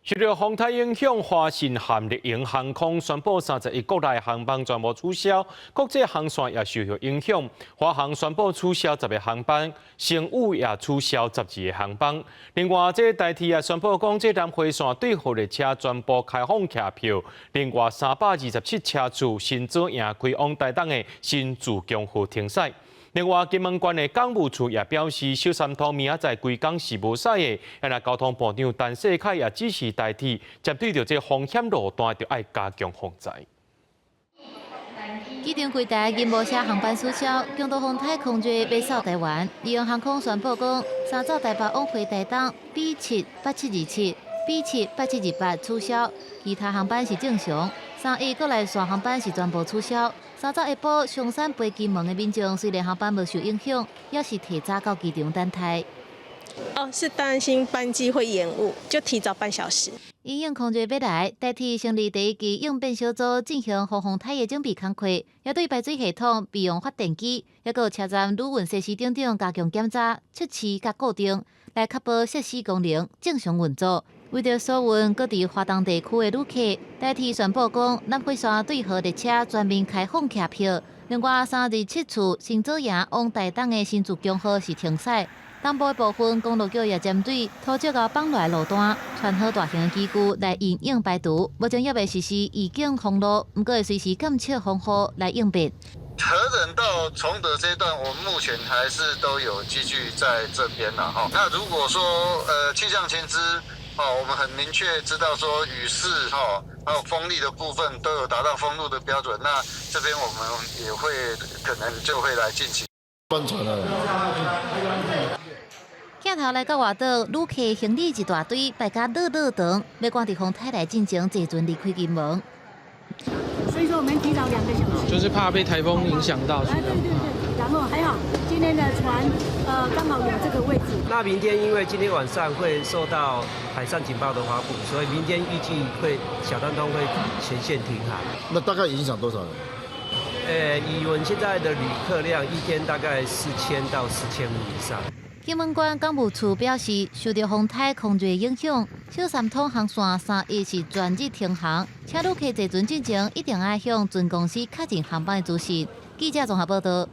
受到风台影响，华信含日营航空宣布31国内航班全部取消，国际航线也受到影响。华航宣布取消10个航班，星宇也取消12个航班。另外，这台铁也宣布讲，这南回线对号列车全部开放客票。另外，327车次新增迎开往台东的新自强号停驶。另外，金门县的港务处也表示，小三通明仔载规工是无驶的。那交通部长陈世凯也指示台铁，针对着这风险路段，就要加强防载。机场柜台因无写航班取消，中岛丰太空队要扫台湾，利用航空宣布讲，3早台北往回台东 B78727、B78728取消，其他航班是正常。3A国内线航班是全部取消。3早下晡，松山飞金门的民众虽然航班无受影响，也是提早到机场等待。是担心班机会延误，就提早半小时。因应空队要来，代替成立第1期应变小组进行防风台的准备工作，也对排水系统、备用发电机，也有车站旅运设施等等加强检查、测试甲固定，来确保设施功能正常运作。为着疏运各地华东地区的旅客，代替宣布讲，南回线对号列车全面开放客票。另外，327次新左营往台东的新自强号是停驶。东部的部分公路局也针对土石后放落路段，串好大型的机具来因应排毒。目前也未实施预警封路，不过会随时监测风雨来应变。核能到崇德这一段，我们目前还是都有机具在这边啦哈。那如果说气象前知我们很明确知道说雨势还有风力的部分都有达到封路的标准，那这边我们也会可能就会来进行翻船了。镜头来到外岛，旅客行李一大堆，大家乐长，要赶伫风台来进行坐船离开金门。所以说我们提早2个小时，就是怕被台风影响到。对，然后还好今天的船刚好有这个位置。那明天因为今天晚上会受到海上警报的发布，所以明天预计小丹东会全线停航。那大概影响多少人？以我们现在的旅客量，一天大概4000到4500以上。金门县港务处表示，受到风台空锐影响，小三通航线3A是全日停航，请旅客坐船进前一定要向船公司确认航班的资讯。记者综合报道。